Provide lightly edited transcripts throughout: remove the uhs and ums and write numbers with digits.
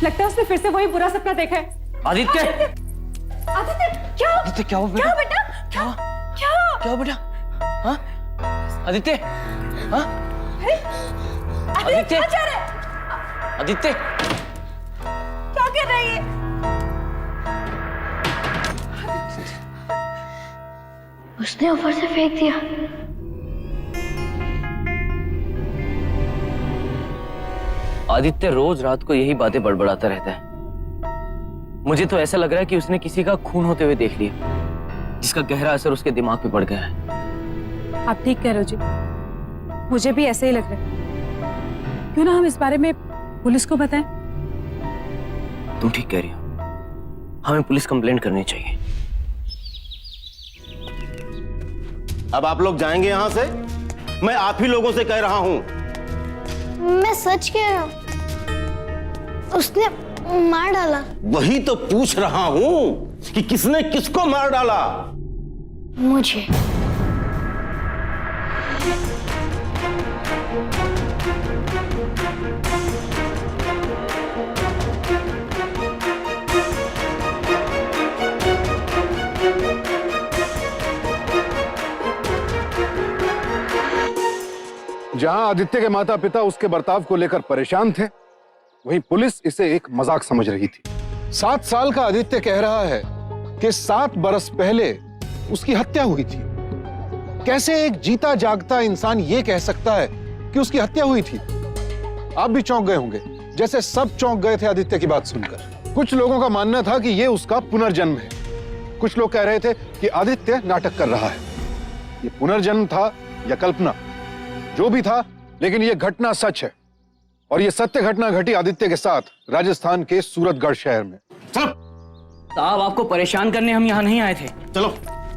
लगता है उसने फिर से वही बुरा सपना देखा है। आदित्य! आदित्य क्या? आदित्य क्या हुआ बेटा? क्या बेटा? क्या? क्या? क्या बेटा? हाँ? आदित्य? हाँ? आदित्य क्या चाह रहे हैं? आदित्य! क्या कर रहा है ये? उसने ऊपर से फेंक दिया। आदित्य रोज रात को यही बातें बड़बड़ाता रहता है। मुझे तो ऐसा लग रहा है कि उसने किसी का खून होते हुए देख लिया, जिसका गहरा असर उसके दिमाग पे पड़ गया है। आप ठीक कह रहे हो जी, मुझे भी ऐसे ही लग रहा है। क्यों ना हम इस बारे में पुलिस को बताएं? तुम ठीक कह रही हो, हमें पुलिस कंप्लेंट करनी चाहिए। अब आप लोग जाएंगे यहां से? मैं आप ही लोगों से कह रहा हूं। मैं सच कह रहा हूँ, उसने मार डाला। वही तो पूछ रहा हूं कि किसने किसको मार डाला। मुझे। जहां आदित्य के माता पिता उसके बर्ताव को लेकर परेशान थे, वहीं पुलिस इसे एक मजाक समझ रही थी। 7 साल का आदित्य कह रहा है कि 7 बरस पहले उसकी हत्या हुई थी। कैसे एक जीता जागता इंसान ये कह सकता है कि उसकी हत्या हुई थी? आप भी चौंक गए होंगे, जैसे सब चौंक गए थे आदित्य की बात सुनकर। कुछ लोगों का मानना था कि ये उसका पुनर्जन्म है। कुछ लोग कह रहे थे कि आदित्य नाटक कर रहा है। ये पुनर्जन्म था या कल्पना, जो भी था, लेकिन यह घटना सच है। और यह सत्य घटना घटी आदित्य के साथ राजस्थान के सूरतगढ़ शहर में। चलो साहब, आपको परेशान करने हम यहाँ नहीं आए थे। चलो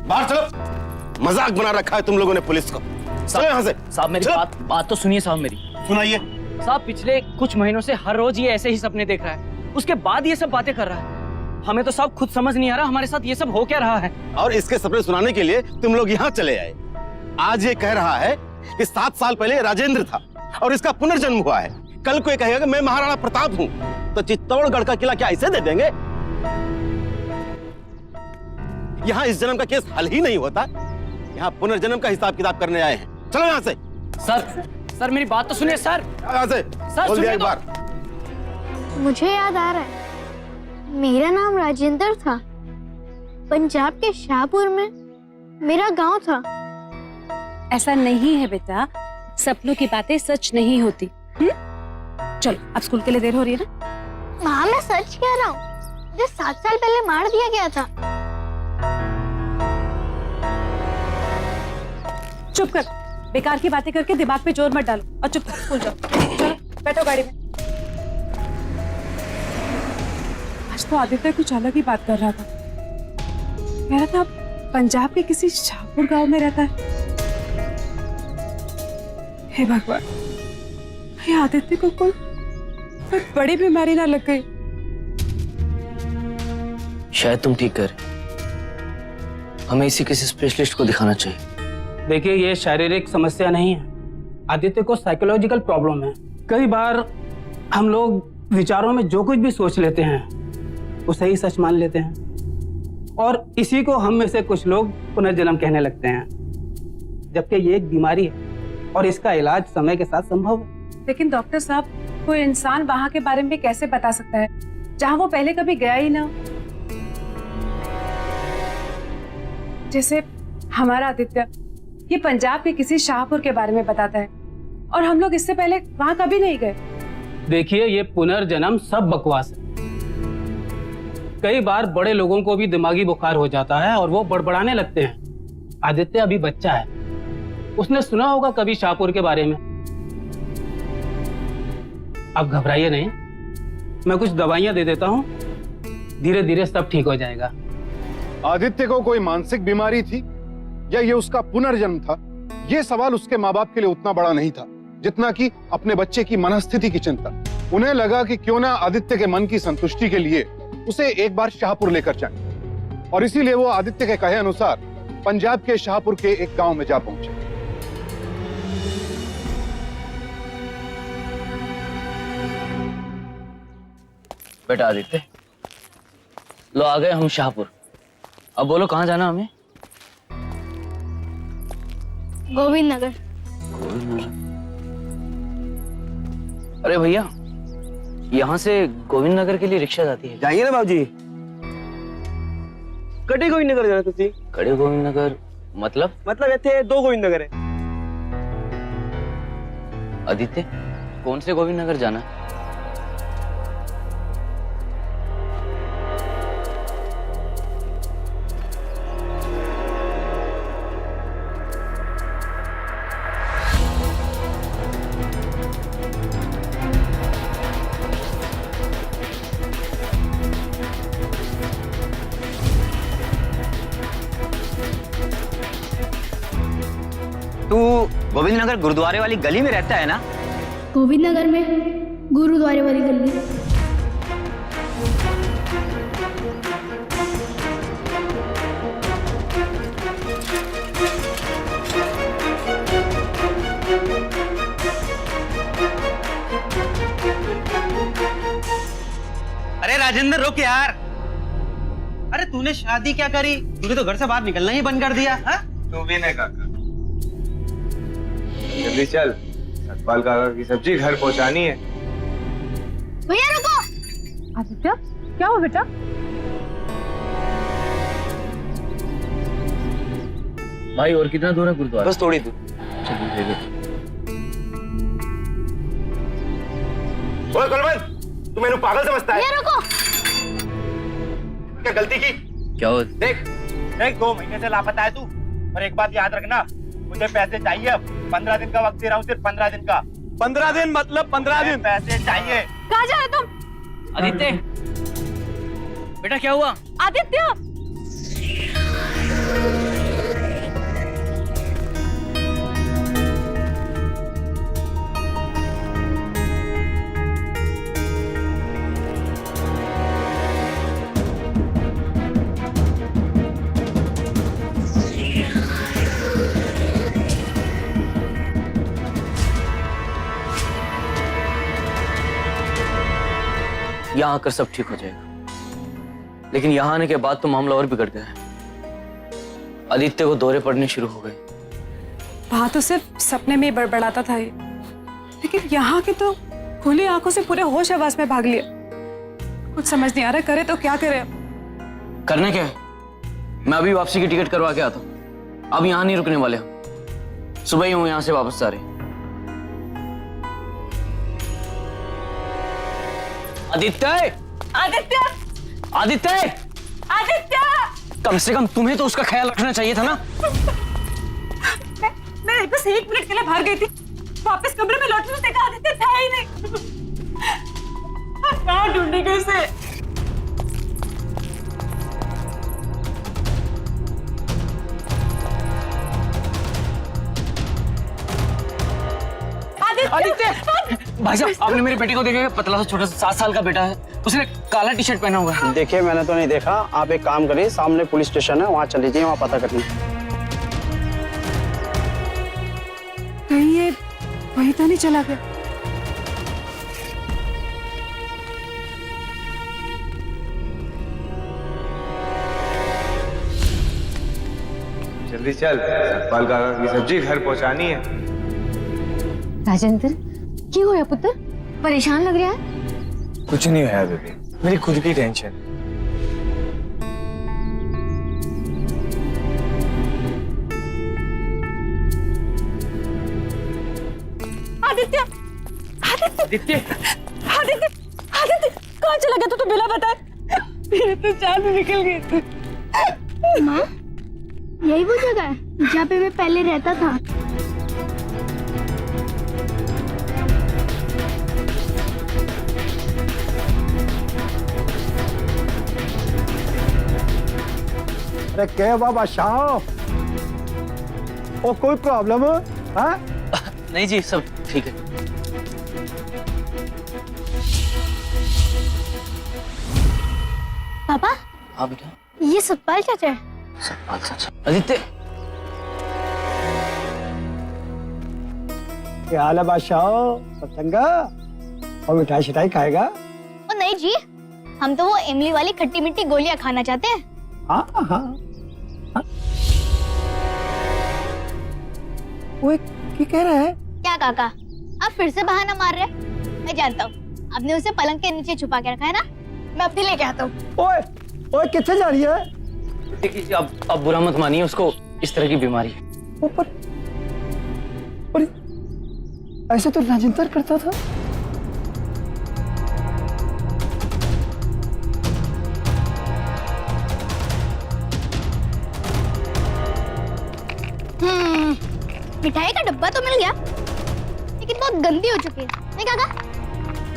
बाहर चलो। मजाक बना रखा है तुम लोगों ने पुलिस को। चलो यहाँ से। साहब मेरी बात तो सुनिए साहब मेरी। सुनाइए। साहब पिछले कुछ महीनों से हर रोज ये ऐसे ही सपने देख रहा है, उसके बाद ये सब बातें कर रहा है। हमें तो साहब खुद समझ नहीं आ रहा हमारे साथ ये सब हो क्या रहा है। और इसके सपने सुनाने के लिए तुम लोग यहाँ चले आए। आज ये कह रहा है कि 7 साल पहले राजेंद्र था और इसका पुनर्जन्म हुआ है। कल को ये कहेगा कि मैं महाराणा प्रताप हूँ, तो चित्तौड़गढ़ का किला क्या इसे दे देंगे? यहाँ इस जन्म का केस हल ही नहीं होता, यहाँ पुनर्जन्म का हिसाब किताब करने आए हैं। चलो यहाँ से। सर मेरी बात तो सुनिए सर। यहाँ से बोल दिया एक बार। मुझे याद आ रहा है, मेरा नाम राजेंद्र था। पंजाब के शाहपुर में मेरा गांव था। ऐसा नहीं है बेटा, सपनों की बातें सच नहीं होती। चलो अब स्कूल के लिए देर हो रही है ना। माँ मैं सच कह रहा हूँ, मुझे 7 साल पहले मार दिया गया था। चुप कर, बेकार की बातें करके दिमाग पे जोर मत डालो और चुप कर स्कूल जाओ। चलो बैठो गाड़ी में। आज तो आदित्य कुछ अलग ही बात कर रहा था। कह रहा था पंजाब के किसी शाहपुर गांव में रहता है। हे भगवान, ये आदित्य को कोई बड़ी बीमारी ना लग गई। शायद तुम ठीक कर, हमें इसी किसी स्पेशलिस्ट को दिखाना चाहिए। देखिए ये शारीरिक समस्या नहीं है, आदित्य को साइकोलॉजिकल प्रॉब्लम है। कई बार हम लोग विचारों में जो कुछ भी सोच लेते हैं उसे ही सच मान लेते हैं, और इसी को हम में से कुछ लोग पुनर्जन्म कहने लगते हैं, जबकि ये एक बीमारी है और इसका इलाज समय के साथ संभव है। लेकिन डॉक्टर साहब, कोई इंसान वहां के बारे में कैसे बता सकता है जहां वो पहले कभी गया ही ना? जैसे हमारा आदित्य ये पंजाब के किसी शाहपुर के बारे में बताता है और हम लोग इससे पहले वहां कभी नहीं गए। देखिए ये पुनर्जन्म सब बकवास है। कई बार बड़े लोगों को भी दिमागी बुखार हो जाता है और वो बड़बड़ाने लगते हैं। आदित्य अभी बच्चा है, उसने सुना होगा कभी शाहपुर के बारे में। आप घबराइए नहीं, मैं कुछ दवाइयां दे देता हूँ, धीरे धीरे सब ठीक हो जाएगा। आदित्य को कोई मानसिक बीमारी थी या ये उसका पुनर्जन्म था? ये सवाल उसके माँ बाप के लिए उतना बड़ा नहीं था जितना कि अपने बच्चे की मनस्थिति की चिंता। उन्हें लगा कि क्यों ना आदित्य के मन की संतुष्टि के लिए उसे एक बार शाहपुर लेकर जाएं, और इसीलिए वो आदित्य के कहे अनुसार पंजाब के शाहपुर के एक गांव में जा पहुंचे। बेटा आदित्य, लो आ गए हम शाहपुर। अब बोलो कहाँ जाना हमें? गोविंद नगर। अरे भैया, यहाँ से गोविंद नगर के लिए रिक्शा जाती है। जाइए ना बाबूजी। कड़ी गोविंद नगर जाना तुसी? कड़े गोविंद नगर मतलब? मतलब इतने 2 गोविंद नगर है। आदित्य, कौन से गोविंद नगर जाना है? तू गोविंद नगर गुरुद्वारे वाली गली में रहता है ना? गोविंद नगर में गुरुद्वारे वाली गली। अरे राजेंद्र रुक यार। अरे तूने शादी क्या करी? तूने तो घर से बाहर निकलना ही बंद कर दिया। हाँ? तू भी नहीं काका, जल्दी चल, सतपाल काका की सब्जी घर पहुंचानी है। भैया रुको। आदित्य, क्या हुआ बेटा? भाई और कितना दूर है गुरुद्वारा? बस थोड़ी दूर। ओए कुलवंत, तू मेनू पागल समझता है? भैया रुको। क्या गलती की? क्या हुआ? देख 2 महीने से लापता है तू, और एक बात याद रखना, मुझे पैसे चाहिए अब। 15 दिन का वक्त दे रहा हूँ, सिर्फ 15 दिन का। 15 दिन मतलब 15 दिन? पैसे चाहिए। कहाँ जा रहे तुम? आदित्य, बेटा क्या हुआ? आदित्य, यहाँ आकर सब ठीक हो जाएगा, लेकिन यहाँ आने के बाद तो मामला और बिगड़ गया है। आदित्य को दौरे पड़ने शुरू हो गए। वहां तो सिर्फ सपने में ही बड़बड़ाता था ये, लेकिन यहाँ के तो खुली आंखों से पूरे होश हवास में भाग लिया। कुछ समझ नहीं आ रहा, करे तो क्या करे। करने क्या है? मैं अभी वापसी की टिकट करवा के आता हूँ। अब यहाँ नहीं रुकने वाले हम, सुबह ही हूँ यहाँ से वापस जा रहे। आदित्य, आदित्य, आदित्य, आदित्य, कम से कम तुम्हें तो उसका ख्याल रखना चाहिए था ना। मैं बस 1 मिनट के लिए बाहर गई थी, वापस कमरे में लौटी तो देखा आदित्य था ही नहीं। कहाँ ढूंढेंगे उसे? आदित्य, भाई साहब आपने मेरे बेटे को देखा? पतला सा छोटा सा 7 साल का बेटा है, उसने काला टी शर्ट पहना हुआ है। देखिए मैंने तो नहीं देखा। आप एक काम करिए, सामने पुलिस स्टेशन है, वहाँ चले जाइए, वहाँ पता करिए। कहीं ये वही तो नहीं चला गया? जल्दी चल, सतपाल काका की सब्जी घर पहुंचानी है। राजेंद्र, क्यों होया पुत्र? परेशान लग रहा है। कुछ नहीं है बेबी, मेरी खुद की टेंशन। आदित्य, आदित्य, आदित्य, आदित्य, आदित्य, कहाँ चला गया तो बिना बताए? मेरे तो जान निकल गई थी। माँ, यही वो जगह है जहाँ पे मैं पहले रहता था। अरे क्या बाबा शाह, ओ कोई प्रॉब्लम है? हाँ? नहीं जी, सब ठीक है। पापा, हाँ बेटा। ये सतपाल चाचा है। सतपाल चाचा। आदित्य, क्या हाल है बादशाह? पतंगा और मिठाई शिठाई खाएगा? ओ नहीं जी, हम तो वो इमली वाली खट्टी मिट्टी गोलियां खाना चाहते हैं। हाँ हाँ। वो क्या कह रहा है? क्या काका, आप फिर से बहाना मार रहे हैं? मैं जानता हूँ, आपने उसे पलंग के नीचे छुपा के रखा है ना। मैं अपने लेके आता हूँ। ओए ओए कितने जा रही है? देखिए अब बुरा मत मानिए, उसको इस तरह की बीमारी है। पर ऐसे तो राजेंद्र करता था। मिठाई का डब्बा तो मिल गया, लेकिन बहुत गंदी हो चुकी है। नहीं काका,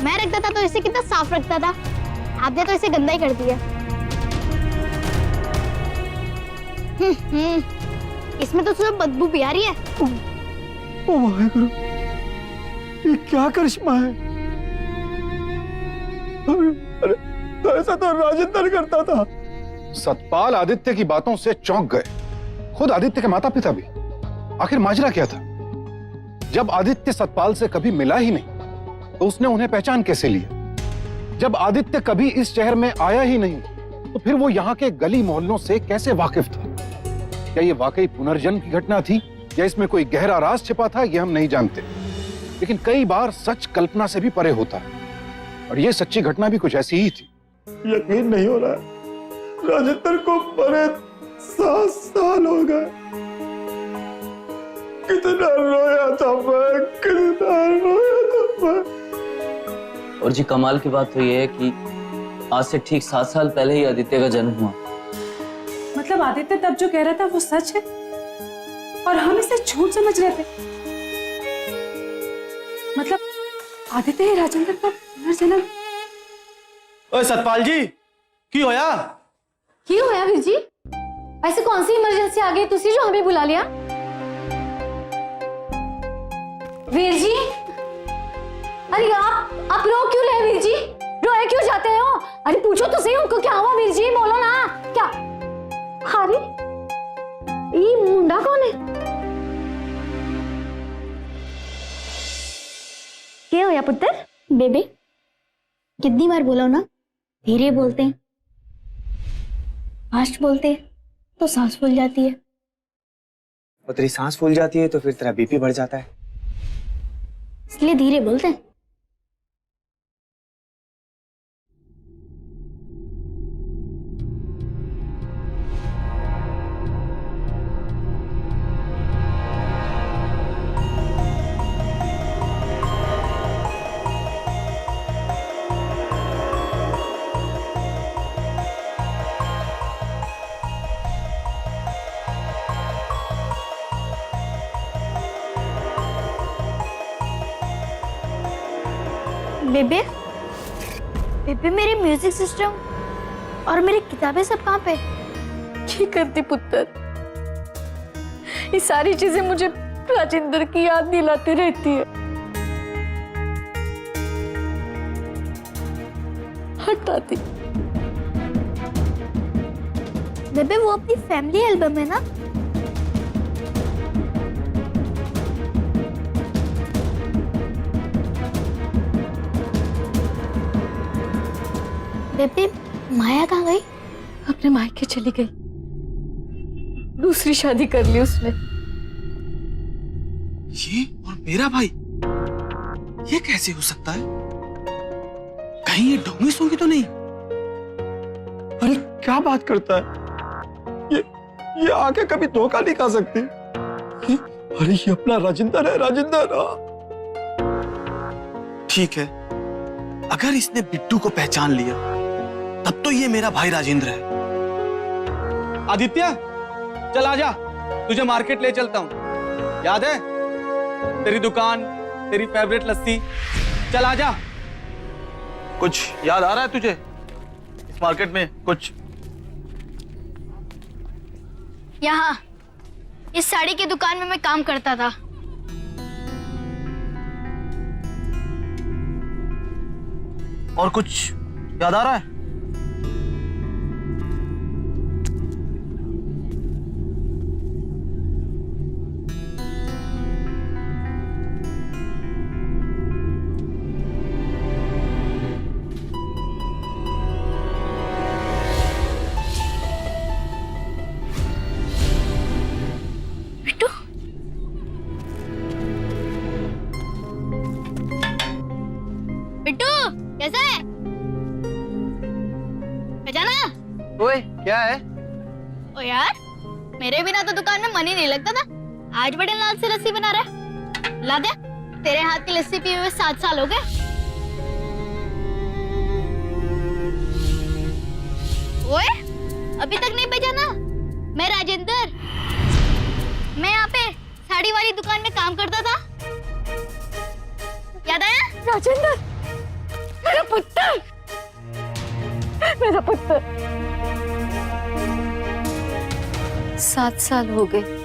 मैं रखता था तो इसे कितना साफ रखता था, आपने तो इसे गंदा ही कर दिया। इसमें तो सिर्फ बदबू भी आ रही है। ओ वाहेगुरु, ये क्या करिश्मा है? अरे ऐसा तो राजेंद्र करता था। सतपाल आदित्य की बातों से चौंक गए, खुद आदित्य के माता पिता भी। आखिर माजरा क्या था? जब आदित्य सतपाल से कभी मिला ही नहीं तो उसने उन्हें पहचान कैसे लिया? जब आदित्य कभी इस शहर में आया ही नहीं तो फिर वो यहाँ के गली मोहल्लों से कैसे वाकिफ था? क्या ये वाकई पुनर्जन्म की घटना थी या इसमें कोई गहरा राज छिपा था? ये हम नहीं जानते, लेकिन कई बार सच कल्पना से भी परे होता है, और ये सच्ची घटना भी कुछ ऐसी ही थी। यकीन नहीं हो रहा है, राजेंद्र को मरे 7 साल हो गए। कितना रोया था मैं, कितना रोया था मैं। और जी कमाल की बात तो ये है कि आज से ठीक 7 साल पहले ही आदित्य का जन्म हुआ। मतलब आदित्य तब जो कह रहा था वो सच है और हम इसे झूठ समझ रहे थे। मतलब आदित्य ही राजेंद्र का पुनर्जन्म। ओए सतपाल जी, की होया? की होया वीर जी? ऐसे कौन सी इमरजेंसी आ गई तुसी जो हमें बुला लिया? वीर जी, अरे आप रो क्यों रहे वीर जी? रोए क्यों जाते हो? अरे पूछो तो सही उनको क्या हुआ वीर जी, बोलो ना क्या? अरे ये मुंडा कौन है? क्या होया पुत्र? बेबे, कितनी बार बोलो ना, धीरे बोलते हैं, फास्ट बोलते हैं तो सांस फूल जाती है। और तेरी सांस फूल जाती है तो फिर तेरा बीपी बढ़ जाता है। इसलिए धीरे बोलते हैं। बेबे, बेबे मेरे म्यूजिक सिस्टम और मेरी किताबें सब कहाँ पे? की करती पुत्र? ये सारी चीजें मुझे राजेंद्र की याद दिलाती रहती है। हटाती। बेबे वो अपनी फैमिली एल्बम है ना? बेबे माया कहाँ गई? अपने मायके चली गई, दूसरी शादी कर ली उसने। ये और मेरा भाई, ये कैसे हो सकता है? कहीं ये ढोंगी सोंगी तो नहीं? अरे क्या बात करता है? ये आके कभी धोखा नहीं खा सकती। अरे ये अपना राजेंद्र है, राजेंद्र। ठीक है, अगर इसने बिट्टू को पहचान लिया तब तो ये मेरा भाई राजेंद्र है। आदित्य, चल आजा, तुझे मार्केट ले चलता हूं। याद है तेरी दुकान, तेरी फेवरेट लस्सी? चल आजा। कुछ याद आ रहा है तुझे इस मार्केट में कुछ? यहाँ इस साड़ी की दुकान में मैं काम करता था। और कुछ याद आ रहा है? पहचाना? ओए क्या है? ओ यार, मेरे बिना तो दुकान में मन ही नहीं लगता था। आज बड़े लाल से लस्सी बना रहा है। ला दे, तेरे हाथ की लस्सी पिए हुए 7 साल हो गए। ओए, अभी तक नहीं पहचाना? मैं राजेंद्र। मैं यहाँ पे साड़ी वाली दुकान में काम करता था। याद आया? राजेंद्र, मेरा पुत्र, मेरा पुत्र। 7 साल हो गए।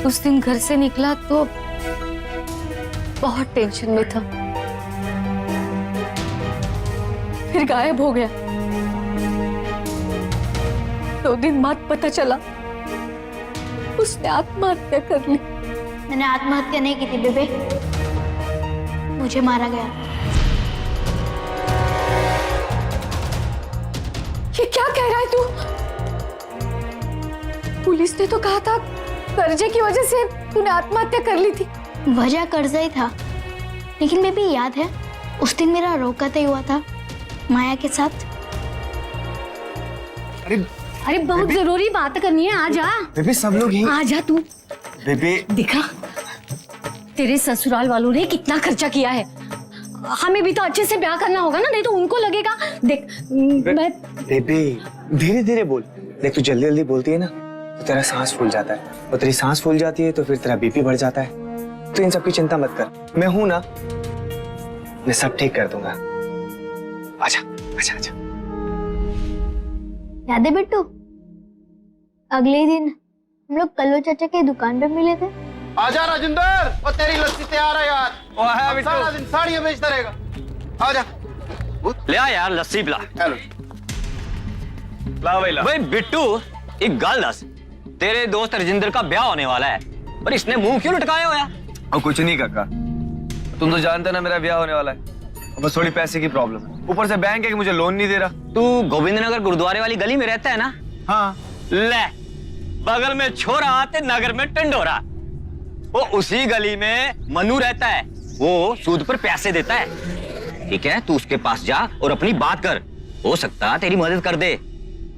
उस दिन घर से निकला तो बहुत टेंशन में था, फिर गायब हो गया। 2 दिन बाद पता चला उसने आत्महत्या कर ली। मैंने आत्महत्या नहीं की थी बेबे, मुझे मारा गया। ये क्या कह रहा है तू? पुलिस ने तो कहा था कर्जे की वजह से तूने आत्महत्या कर ली थी। वजह कर्जा ही था, लेकिन बेबी याद है उस दिन मेरा रोका तय हुआ था माया के साथ। अरे बहुत जरूरी बात करनी है, आ जा। बेबी सब लोग यहीं। आ जा तू। बेबी दिखा तेरे ससुराल वालों ने कितना खर्चा किया है। हमें भी तो अच्छे से ब्याह करना होगा ना, नहीं तो उनको लगेगा। देख मैं बेबी धीरे धीरे बोल। देख तू जल्दी जल्दी बोलती है ना तो तेरा सांस फूल जाता है, और तेरी सांस फूल जाती है तो फिर तेरा बीपी बढ़ जाता है। तो इन सब की चिंता मत कर, मैं हूं ना, मैं सब ठीक कर दूंगा। आजा आजा आजा। याद है बिट्टू, अगले दिन हम लोग कल्लू चाचा के दुकान पे मिले थे। आजा राजेंद्र, और तेरी लस्सी तैयार है यार। सारा दिन साड़ियां बेचता रहेगा। आजा। ले आ यार लस्सी पिला। हेलो। ला भाई ला। भाई बिट्टू, एक गल दस, तेरे दोस्त राजेंद्र का ब्याह होने वाला है, पर इसने मुंह क्यों लटकाया हुआ? और कुछ नहीं काका, तुम तो जानते ना मेरा ब्याह होने वाला है, बस थोड़ी पैसे की प्रॉब्लम है। ऊपर से बैंक है कि मुझे लोन नहीं दे रहा। तू गोविंदनगर गुरुद्वारे वाली गली में रहता है ना? हाँ। ले, बगल में छोरा ते नगर में टंडोरा। वो उसी गली में मनु रहता है, वो सूद पर पैसे देता है। ठीक है, तू उसके पास जा और अपनी बात कर, हो सकता तेरी मदद कर दे।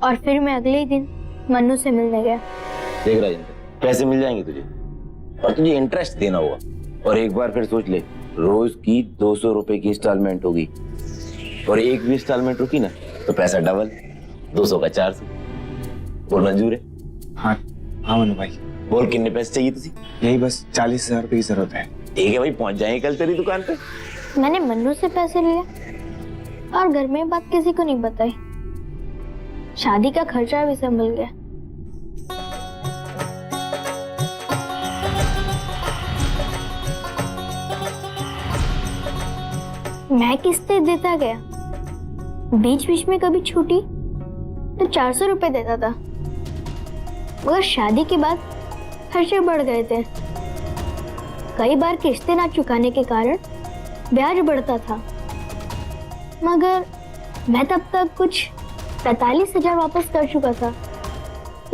और फिर मैं अगले ही दिन मन्नू से मिलने गया। देख राजेंद्र, पैसे मिल जाएंगे तुझे, और तुझे इंटरेस्ट देना होगा। और एक बार फिर सोच ले, रोज की 200 रुपए की इंस्टॉलमेंट होगी, और एक भी इंस्टॉलमेंट रुकी ना तो पैसा डबल, 200 का 400। बोल मंजूर है? हाँ हाँ मनु भाई। बोल कितने पैसे चाहिए तुझे? यही बस 40,000 रुपए की जरूरत है। ठीक है भाई, पहुंच जाएंगे कल तेरी दुकान पे। मैंने मन्नू से पैसे लिए और घर में बात किसी को नहीं बताई। शादी का खर्चा भी संभल गया। मैं किस्तें देता गया, बीच बीच में कभी छूटी तो 400 रुपए देता था, मगर शादी के बाद खर्चे बढ़ गए थे। कई बार किस्तें ना चुकाने के कारण ब्याज बढ़ता था, मगर मैं तब तक कुछ 45,000 वापस कर चुका था,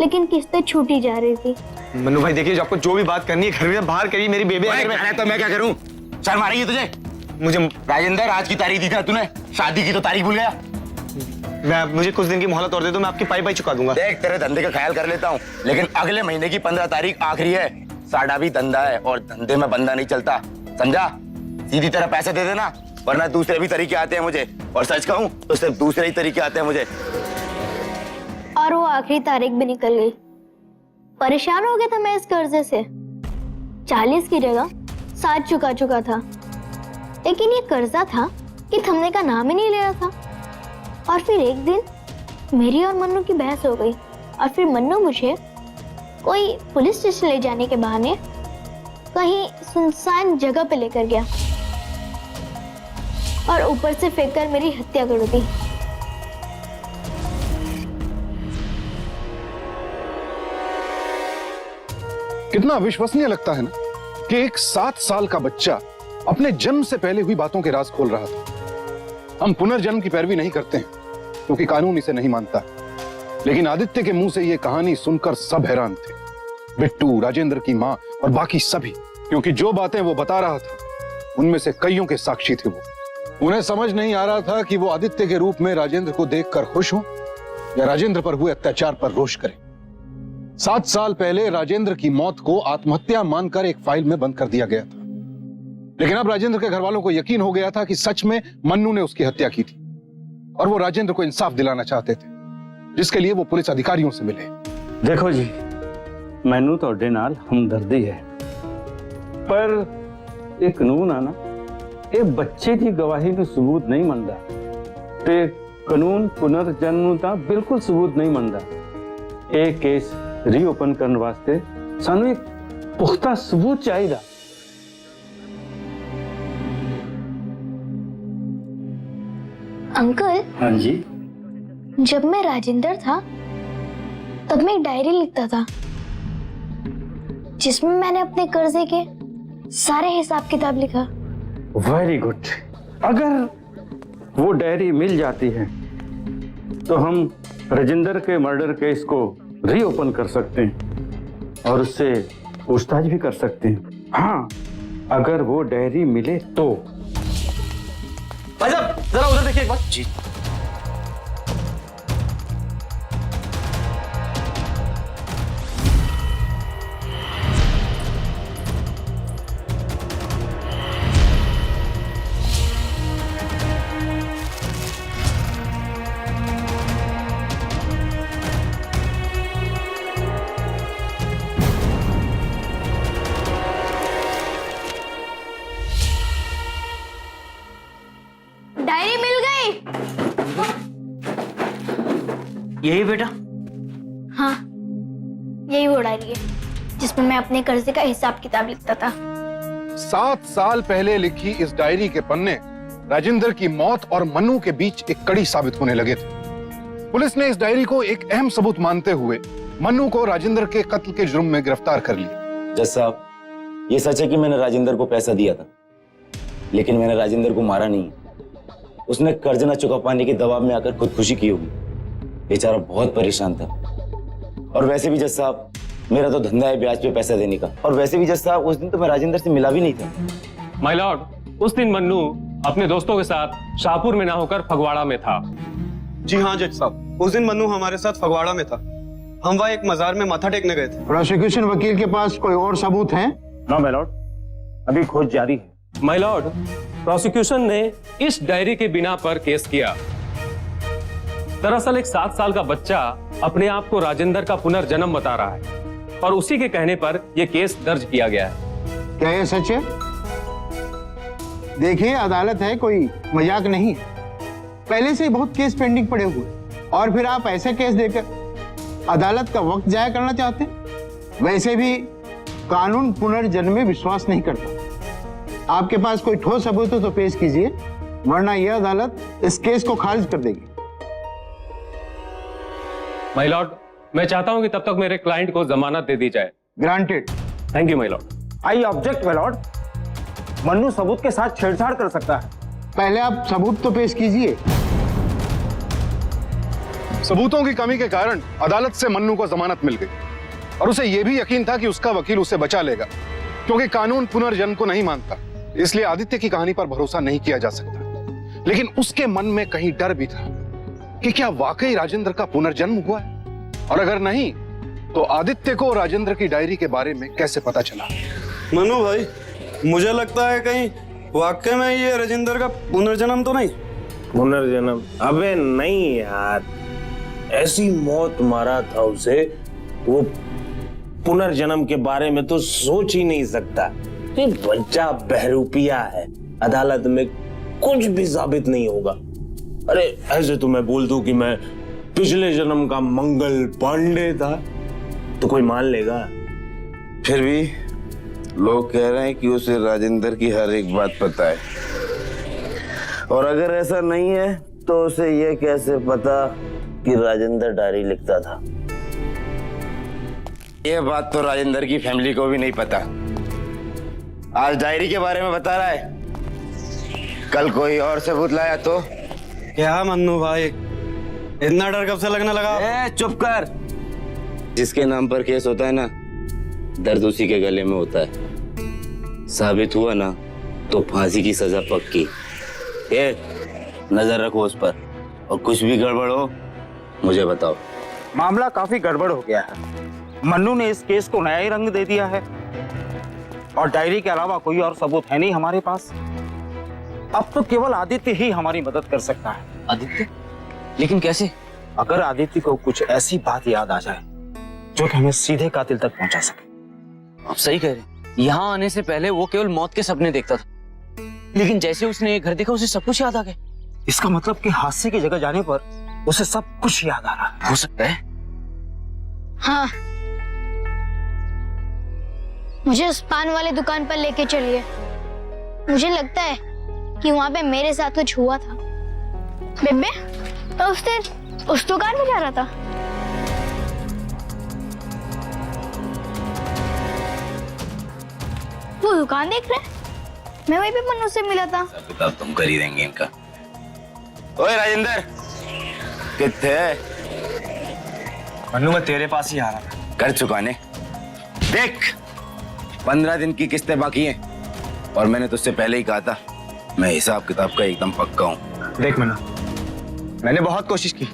लेकिन किस्तें छूटी जा रही थी। मनु भाई देखिए, जो आपको जो भी बात करनी है घर में बाहर करिए, मेरी बेबी तो मैं क्या करूं? शर्म आ रही है तुझे? मुझे राजेंद्र, आज की तारीख दी था तूने, शादी की तो तारीख भूल गया। मुझे कुछ दिन की मोहलत और दे दो, मैं आपकी पाई चुका दूंगा। देख, तेरे धंधे का ख्याल कर लेता हूँ, लेकिन अगले महीने की 15 तारीख आखिरी है। साडा भी धंधा है और धंधे में बंदा नहीं चलता, समझा? सीधी तरह पैसे दे देना, वरना दूसरे भी तरीके आते हैं मुझे, और सच कहूं तो सिर्फ दूसरे ही तरीके आते हैं मुझे। और वो आखिरी तारीख भी निकल गई। परेशान हो गया था मैं इस कर्जे से। 40 की जगह 60 चुका था, लेकिन ये कर्जा था कि थमने का नाम ही नहीं ले रहा था। और फिर एक दिन मेरी और मन्नू की बहस हो गई, और फिर मन्नू मुझे कोई पुलिस स्टेशन ले जाने के बहाने कहीं सुनसान जगह पे लेकर गया और ऊपर से फेंककर मेरी हत्या कर दी। कितना अविश्वसनीय लगता है ना कि एक 7 साल का बच्चा अपने जन्म से पहले हुई बातों के राज खोल रहा था। हम पुनर्जन्म की पैरवी नहीं करते हैं क्योंकि कानून इसे नहीं मानता, लेकिन आदित्य के मुंह से यह कहानी सुनकर सब हैरान थे, बिट्टू, राजेंद्र की मां और बाकी सभी, क्योंकि जो बातें वो बता रहा था उनमें से कईयों के साक्षी थे वो। उन्हें समझ नहीं आ रहा था कि वो आदित्य के रूप में राजेंद्र को देखकर खुश हो या राजेंद्र पर हुए अत्याचार पर रोष करें। 7 साल पहले राजेंद्र की मौत को आत्महत्या मानकर एक फाइल में बंद कर दिया गया था, लेकिन अब राजेंद्र के घर वालों को यकीन हो गया था कि सच में मन्नू ने उसकी हत्या की थी और वो राजेंद्र को इंसाफ दिलाना चाहते थे, जिसके लिए वो पुलिस अधिकारियों से मिले। देखो जी, मैनू ਤੁਹਾਡੇ ਨਾਲ ਹਮਦਰਦੀ है, पर ਇਹ ਕਾਨੂੰਨ ਆ ਨਾ, ਇਹ ਬੱਚੇ ਦੀ ਗਵਾਹੀ ਨੂੰ ਸਬੂਤ ਨਹੀਂ ਮੰਨਦਾ ਤੇ ਕਾਨੂੰਨ ਪੁਨਰ ਜਨਮ ਨੂੰ ਤਾਂ ਬਿਲਕੁਲ ਸਬੂਤ ਨਹੀਂ ਮੰਨਦਾ। ਇਹ ਕੇਸ ਰੀਓਪਨ ਕਰਨ ਵਾਸਤੇ ਸਾਨੂੰ ਇੱਕ ਪੁਖਤਾ ਸਬੂਤ ਚਾਹੀਦਾ। अंकल, हाँ जी। जब मैं राजेंद्र था तब मैं एक डायरी लिखता था जिसमें मैंने अपने कर्जे के सारे हिसाब किताब लिखा। Very good. अगर वो डायरी मिल जाती है तो हम राजेंद्र के मर्डर केस को रीओपन कर सकते हैं और उससे पूछताछ भी कर सकते हैं। हाँ, अगर वो डायरी मिले तो। भाई साहब जरा उधर देखिए एक बार। जी। डायरी मिल गई। यही बेटा? हाँ, यही वो डायरी है जिसमें मैं अपने कर्जे का हिसाब किताब लिखता था। 7 साल पहले लिखी इस डायरी के पन्ने राजेंद्र की मौत और मन्नू के बीच एक कड़ी साबित होने लगे थे। पुलिस ने इस डायरी को एक अहम सबूत मानते हुए मन्नू को राजेंद्र के कत्ल के जुर्म में गिरफ्तार कर लिया। जज साहब, ये सच है कि मैंने राजेंद्र को पैसा दिया था, लेकिन मैंने राजेंद्र को मारा नहीं। उसने कर्ज न चुका पाने के दबाव में आकर खुदकुशी की होगी। बेचारा बहुत परेशान था। और वैसे भी जज साहब, मेरा तो धंधा है ब्याज पे पैसा देने का। और वैसे भी जज साहब, उस दिन तो मैं राजेंद्र से मिला भी नहीं था। माय लॉर्ड, उस दिन मन्नू अपने दोस्तों के साथ शाहपुर में ना होकर फगवाड़ा में था। जी हाँ जज साहब, उस दिन मन्नू हमारे साथ फगवाड़ा में था। हम वहाँ एक मजार में माथा टेकने गए थे। प्रोसिक्यूशन वकील के पास कोई और सबूत है? नो माय लॉर्ड, अभी खोज जारी है। माय लॉर्ड, प्रोसिक्यूशन ने इस डायरी के बिना पर केस किया। दरअसल एक 7 साल का बच्चा अपने आप को राजेंद्र का पुनर्जन्म बता रहा है और उसी के कहने पर यह केस दर्ज किया गया है। क्या ये सच है? देखिए, अदालत है, कोई मजाक नहीं है। पहले से ही बहुत केस पेंडिंग पड़े हुए और फिर आप ऐसा केस देकर अदालत का वक्त जाया करना चाहते हैं। वैसे भी कानून पुनर्जन्म में विश्वास नहीं करता। आपके पास कोई ठोस सबूत हो तो पेश कीजिए, वरना यह अदालत इस केस को खारिज कर देगी। माय लॉर्ड, मैं चाहता हूं कि तब तक मेरे क्लाइंट को जमानत दे दी जाए। Granted. Thank you my Lord. I object my Lord. Mannu सबूत के साथ छेड़छाड़ कर सकता है। पहले आप सबूत तो पेश कीजिए। सबूतों की कमी के कारण अदालत से मन्नू को जमानत मिल गई और उसे यह भी यकीन था कि उसका वकील उसे बचा लेगा, क्योंकि कानून पुनर्जन्म को नहीं मानता। इसलिए आदित्य की कहानी पर भरोसा नहीं किया जा सकता। लेकिन उसके मन में कहीं डर भी था कि क्या वाकई राजेंद्र का पुनर्जन्म हुआ है, और अगर नहीं तो आदित्य को राजेंद्र की डायरी के बारे में कैसे पता चला। मनु भाई, मुझे लगता है कहीं वाकई में ये राजेंद्र का पुनर्जन्म तो नहीं। पुनर्जन्म? अबे नहीं यार, ऐसी मौत मारा था उसे, वो पुनर्जन्म के बारे में तो सोच ही नहीं सकता। ये बच्चा बहरूपिया है, अदालत में कुछ भी साबित नहीं होगा। अरे ऐसे तो मैं बोल दूं कि मैं पिछले जन्म का मंगल पांडे था तो कोई मान लेगा। फिर भी लोग कह रहे हैं कि उसे राजेंद्र की हर एक बात पता है, और अगर ऐसा नहीं है तो उसे ये कैसे पता कि राजेंद्र डायरी लिखता था? ये बात तो राजेंद्र की फैमिली को भी नहीं पता। आज डायरी के बारे में बता रहा है, कल कोई और सबूत लाया तो? क्या मन्नू भाई, इतना डर कब से लगने लगा? चुप कर। जिसके नाम पर केस होता है ना, दर्द उसी के गले में होता है। साबित हुआ ना तो फांसी की सजा पक्की। ये नजर रखो उस पर, और कुछ भी गड़बड़ हो मुझे बताओ। मामला काफी गड़बड़ हो गया है। मन्नू ने इस केस को नया ही रंग दे दिया है और डायरी के अलावा कोई और सबूत है नहीं हमारे पास। अब तो केवल आदित्य ही हमारी मदद कर सकता है। आदित्य? लेकिन कैसे? अगर आदित्य को कुछ ऐसी बात याद आ जाए जो कि हमें सीधे कातिल तक पहुंचा सके। आप सही कह रहे हैं। यहाँ आने से पहले वो केवल मौत के सपने देखता था, लेकिन जैसे उसने ये घर देखा उसे सब कुछ याद आ गया। इसका मतलब कि हादसे की जगह जाने पर उसे सब कुछ याद आ रहा है। हो सकता है। हाँ, मुझे उस पान वाले दुकान पर लेके चलिए। मुझे लगता है कि वहां पे मेरे साथ कुछ हुआ था। बेबे, तो उस दिन उस दुकान में जा रहा था। वो दुकान देख रहे हैं? मैं वहीं पे मन्नू से मिला था। सब तुम कर ही देंगे इनका। ओए राजेंद्र, किथे? मन्नू मैं तेरे पास ही आ रहा था। कर चुका ने। देख, 15 दिन की किस्तें बाकी हैं और मैंने तुझसे पहले ही कहा था मैं हिसाब किताब का एकदम पक्का हूँ। देख मन्नू, मैंने बहुत कोशिश की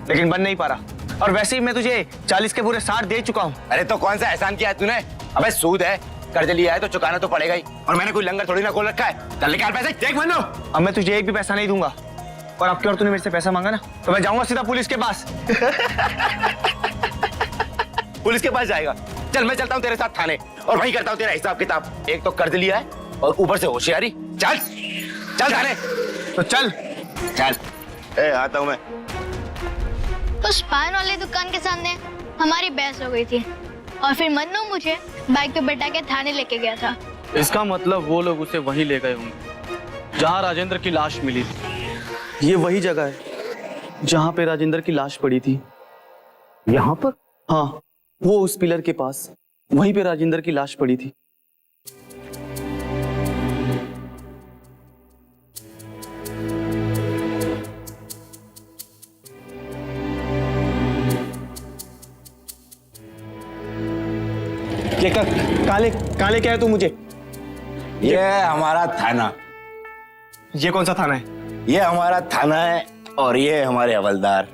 लेकिन बन नहीं पा रहा, और वैसे ही मैं तुझे 40 के पूरे 60 दे चुका हूँ। अरे तो कौन सा एहसान किया है तूने? अबे सूद है, कर्ज लिया है तो चुकाना तो पड़ेगा ही, और मैंने कोई लंगर थोड़ी ना खोल रखा है। चल निकाल पैसे। देख मन्नू, अब मैं तुझे एक भी पैसा नहीं दूंगा, और अब की और तूने मेरे से पैसा मांगा ना तो मैं जाऊंगा सीधा पुलिस के पास। पुलिस के पास जाएगा? चल मैं चलता हूँ तेरे साथ थाने और वहीं करता हूँ तेरा हिसाब किताब। एक तो कर्ज लिया है और ऊपर से होशियारी। चल चल थाने। तो चल चल। आता हूँ मैं। उस पान वाले दुकान के सामने हमारी बहस हो गई थी और फिर मन्नू मुझे बाइक पे बैठा के थाने लेके गया था। इसका मतलब वो लोग उसे वहीं ले गए होंगे जहां राजेंद्र की लाश मिली थी। ये वही जगह है जहां पे राजेंद्र की लाश पड़ी थी। यहाँ पर? हाँ, वो उस पिलर के पास, वहीं पे राजेंद्र की लाश पड़ी थी। काले काले क्या है तू मुझे? ये हमारा थाना। ये कौन सा थाना है? ये हमारा थाना है और ये हमारे हवलदार,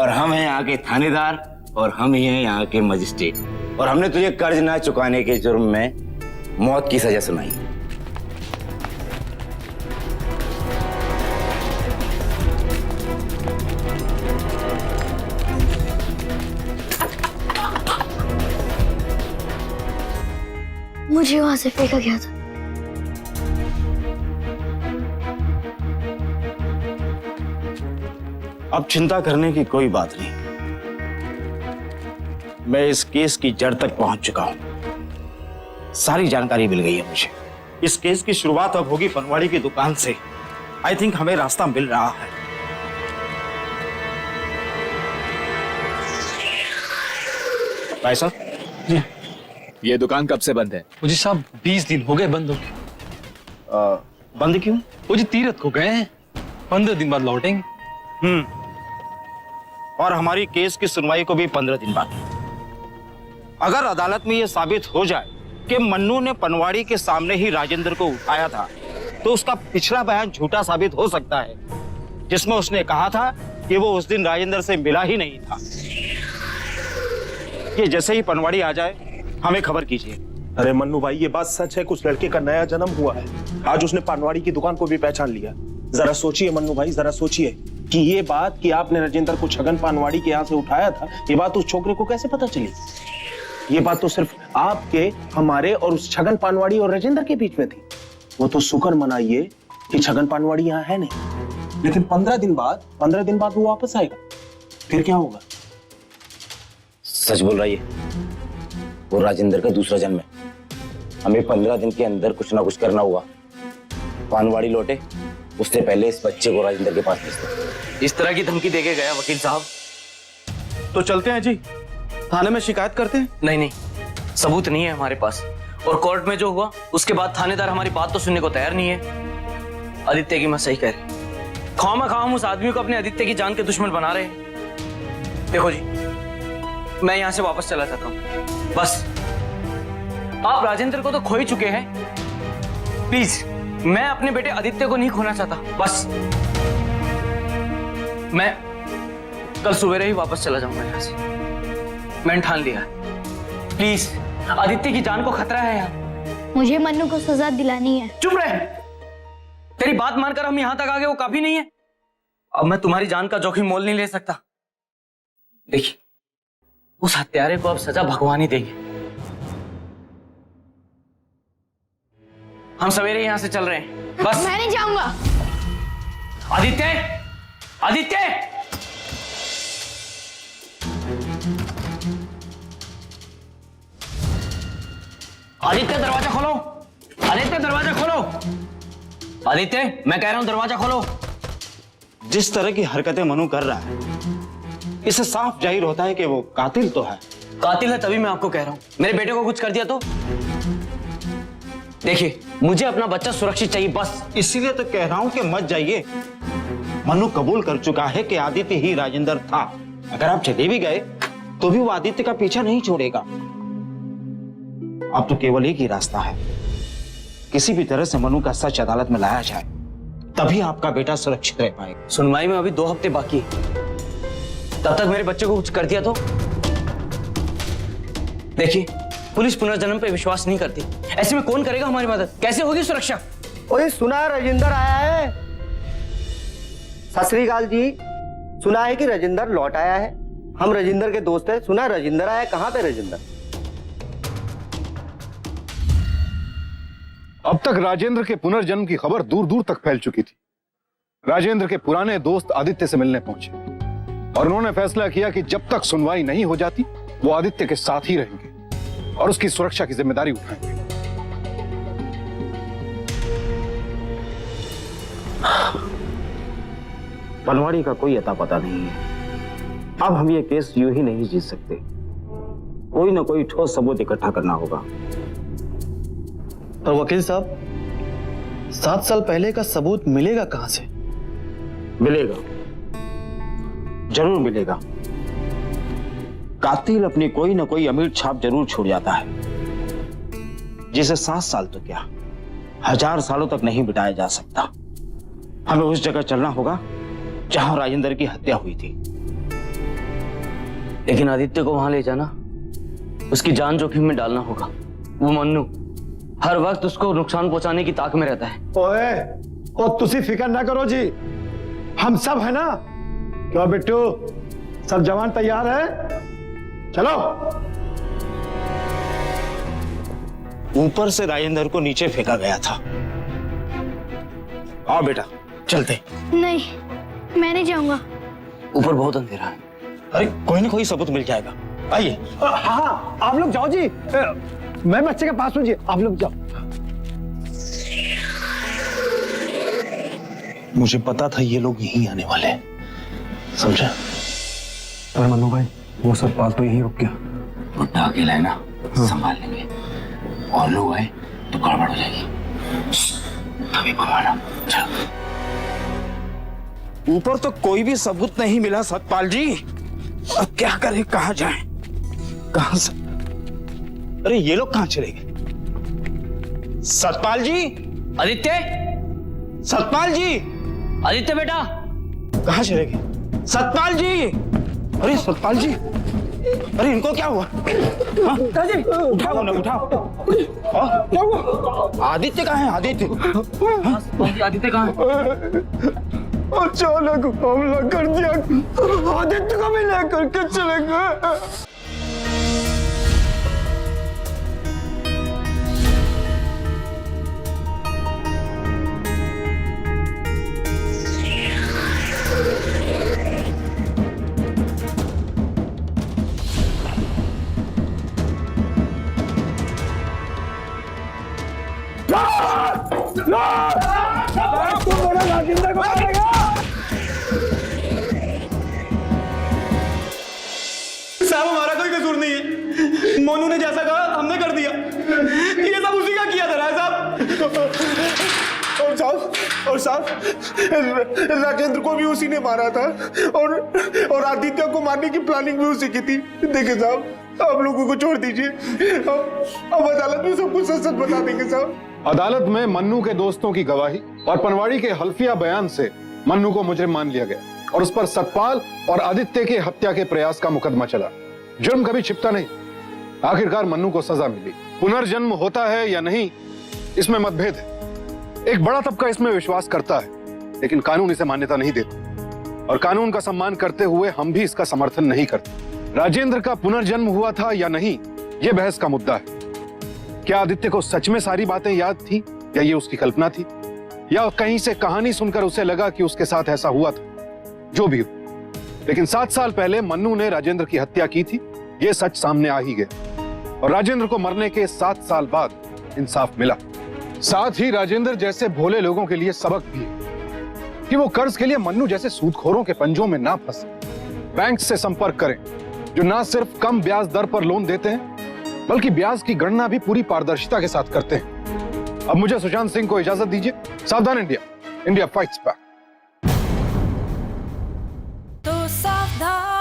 और हम हैं यहाँ के थानेदार, और हम ही हैं यहाँ के मजिस्ट्रेट, और हमने तुझे कर्ज ना चुकाने के जुर्म में मौत की सजा सुनाई। मुझे वहां से फेंका गया था। अब चिंता करने की कोई बात नहीं, मैं इस केस की जड़ तक पहुंच चुका हूं। सारी जानकारी मिल गई है मुझे। इस केस की शुरुआत अब होगी पनवाड़ी की दुकान से। आई थिंक हमें रास्ता मिल रहा है। भाई साहब, ये दुकान कब से बंद है? मुझे साहब 20 दिन हो गए बंद हो गए। बंद क्यों? वो जी तीरथ को गए हैं, 15 दिन बाद लौटेंगे। और हमारी केस की सुनवाई को भी 15 दिन बाद। अगर अदालत में यह साबित हो जाए कि मन्नू ने पनवाड़ी के सामने ही राजेंद्र को उठाया था, तो उसका पिछला बयान झूठा साबित हो सकता है, जिसमें उसने कहा था कि वो उस दिन राजेंद्र से मिला ही नहीं था। ये जैसे ही पनवाड़ी आ जाए हमें खबर कीजिए। अरे मन्नू भाई, ये बात सच है, कुछ लड़के का नया जन्म हुआ है। आज उसने पानवाड़ी की दुकान को भी पहचान लिया। जरा सोचिए मन्नू भाई, जरा सोचिए कि ये बात कि आपने राजेंद्र को छगन पानवाड़ी के यहाँ से उठाया था, ये बात उस छोकरे को कैसे पता चली? ये बात तो सिर्फ आपके, हमारे और उस छगन पानवाड़ी और राजेंद्र के बीच में थी। वो तो शुक्र मनाइए कि छगन पानवाड़ी यहाँ है नहीं। लेकिन 15 दिन बाद वो वापस आएगा, फिर क्या होगा? सच बोल रही है, वो राजेंद्र का दूसरा जन्म है। हमें 15 दिन के अंदर कुछ ना कुछ करना हुआ। पानवाड़ी लौटे उससे पहले इस बच्चे को राजेंद्र के पास भेज दो। इस तरह की धमकी देके गया वकील साहब। तो चलते हैं जी, थाने में शिकायत करते हैं। नहीं नहीं, सबूत नहीं है हमारे पास, और कोर्ट में जो हुआ उसके बाद थानेदार हमारी बात तो सुनने को तैयार नहीं है। आदित्य की मां सही कह रही। खामा हम उस आदमी को अपने आदित्य की जान के दुश्मन बना रहे हैं। देखो जी, मैं यहां से वापस चला जाता हूं। बस आप राजेंद्र को तो खो ही चुके हैं, प्लीज मैं अपने बेटे आदित्य को नहीं खोना चाहता। बस मैं कल सवेरे ही वापस चला जाऊंगा यहाँ से। मैंने ठान लिया। प्लीज, आदित्य की जान को खतरा है यहाँ। मुझे मन्नू को सजा दिलानी है। चुप रहे। तेरी बात मानकर हम यहाँ तक आ गए वो काफी नहीं है। अब मैं तुम्हारी जान का जोखिम मोल नहीं ले सकता। देखिए, उस हत्यारे को अब सजा भगवान ही देंगे। हम सवेरे यहां से चल रहे हैं। बस मैं नहीं जाऊंगा। आदित्य, आदित्य, आदित्य दरवाजा खोलो। आदित्य दरवाजा खोलो। आदित्य, मैं कह रहा हूं दरवाजा खोलो। जिस तरह की हरकतें मनु कर रहा है, इससे साफ जाहिर होता है कि वो कातिल तो है। कातिल है तभी मैं आपको कह रहा हूं। मेरे बेटे को कुछ कर दिया तो? देखिए, मुझे अपना बच्चा सुरक्षित चाहिए, बस। इसीलिए तो कह रहा हूं कि मत जाइए। मनु कबूल कर चुका है कि आदित्य ही राजेंद्र था। अगर आप चले भी गए तो भी वो आदित्य का पीछा नहीं छोड़ेगा। अब तो केवल एक ही रास्ता है, किसी भी तरह से मनु का सच अदालत में लाया जाए, तभी आपका बेटा सुरक्षित रह पाएगा। सुनवाई में अभी 2 हफ्ते बाकी, तब तक मेरे बच्चे को कुछ कर दिया तो? देखिए, पुलिस पुनर्जन्म पे विश्वास नहीं करती। ऐसे में कौन करेगा हमारी मदद? कैसे होगी सुरक्षा? ओए सुना, राजेंद्र आया है। सत श्री अकाल जी। सुना है कि राजेंद्र लौट आया है। हम राजेंद्र के दोस्त हैं। सुना राजेंद्र आया। कहाँ पे राजेंद्र? अब तक राजेंद्र के पुनर्जन्म की खबर दूर दूर तक फैल चुकी थी। राजेंद्र के पुराने दोस्त आदित्य से मिलने पहुंचे और उन्होंने फैसला किया कि जब तक सुनवाई नहीं हो जाती वो आदित्य के साथ ही रहेंगे और उसकी सुरक्षा की जिम्मेदारी उठाएंगे। बनवाड़ी का कोई अता पता नहीं है। अब हम ये केस यूं ही नहीं जीत सकते। कोई ना कोई ठोस सबूत इकट्ठा करना होगा। और वकील साहब, 7 साल पहले का सबूत मिलेगा कहां से? मिलेगा, जरूर मिलेगा। कातिल अपनी कोई ना कोई अमीर छाप जरूर छोड़ जाता है, जिसे 7 साल तो क्या 1000 सालों तक नहीं मिटाया जा सकता। हमें उस जगह चलना होगा जहां राजेंद्र की हत्या हुई थी। लेकिन आदित्य को वहां ले जाना, उसकी जान जोखिम में डालना होगा। वो मन्नू हर वक्त उसको नुकसान पहुंचाने की ताक में रहता है। ओए, तुसी फिक्र ना करो जी, हम सब है ना। क्यों बिट्टू, सब जवान तैयार है? चलो। ऊपर से राजेंद्र को नीचे फेंका गया था। आओ बेटा, चलते। नहीं, मैं नहीं जाऊंगा। ऊपर बहुत अंधेरा है। अरे कोई ना कोई सबूत मिल जाएगा। आइए। हाँ, आप लोग जाओ जी। मैं बच्चे के पास हूं जी, आप लोग जाओ। मुझे पता था ये लोग यहीं आने वाले हैं, समझा? अरे मनु भाई, वो सब बात तो यहीं रुक गया। बुड्ढा अकेला है ना, संभाल लेंगे। और लोग आए तो गड़बड़ हो जाएगी। तभी भगवान। ऊपर तो कोई भी सबूत नहीं मिला सतपाल जी। अब क्या करें, कहां जाएं? कहां से? अरे ये लोग कहां चले गए? सतपाल जी, आदित्य, सतपाल जी, आदित्य बेटा, कहां चले गए? सतपाल जी, अरे सतपाल जी, अरे इनको क्या हुआ? उठाओ ना, उठाओ। आदित्य कहाँ है? आदित्य, आदित्य कहाँ है? अचानक हमला कर दिया, आदित्य को भी लेकर के चले गए। राजेंद्र को मारेगा। साहब, हमारा कोई कसूर नहीं है। मोनू ने जैसा कहा हमने कर दिया। ये सब उसी का किया था राय साहब। और साहब, राजेंद्र को भी उसी ने मारा था और आदित्य को मारने की प्लानिंग भी उसी की थी। देखिए साहब, आप लोगों को छोड़ दीजिए। अब अदालत में सब कुछ सच सच बता देंगे साहब। अदालत में मन्नू के दोस्तों की गवाही और पनवाड़ी के हल्फिया बयान से मन्नू को मुजरिम मान लिया गया और उस पर सतपाल और आदित्य के हत्या के प्रयास का मुकदमा चला। जुर्म कभी छिपता नहीं। आखिरकार मन्नू को सजा मिली। पुनर्जन्म होता है या नहीं, इसमें मतभेद है। एक बड़ा तबका इसमें विश्वास करता है, लेकिन कानून इसे मान्यता नहीं देता और कानून का सम्मान करते हुए हम भी इसका समर्थन नहीं करते। राजेंद्र का पुनर्जन्म हुआ था या नहीं, यह बहस का मुद्दा है। क्या आदित्य को सच में सारी बातें याद थी या ये उसकी कल्पना थी, या कहीं से कहानी सुनकर उसे लगा कि उसके साथ ऐसा हुआ था? जो भी हो, लेकिन 7 साल पहले मन्नू ने राजेंद्र की हत्या की थी, यह सच सामने आ ही गया और राजेंद्र को मरने के 7 साल बाद इंसाफ मिला। साथ ही राजेंद्र जैसे भोले लोगों के लिए सबक भी है कि वो कर्ज के लिए मन्नू जैसे सूदखोरों के पंजों में ना फंसे। बैंक से संपर्क करें जो ना सिर्फ कम ब्याज दर पर लोन देते हैं बल्कि ब्याज की गणना भी पूरी पारदर्शिता के साथ करते हैं। अब मुझे सुशांत सिंह को इजाजत दीजिए। सावधान इंडिया, इंडिया फाइट्स बैक। तो सावधान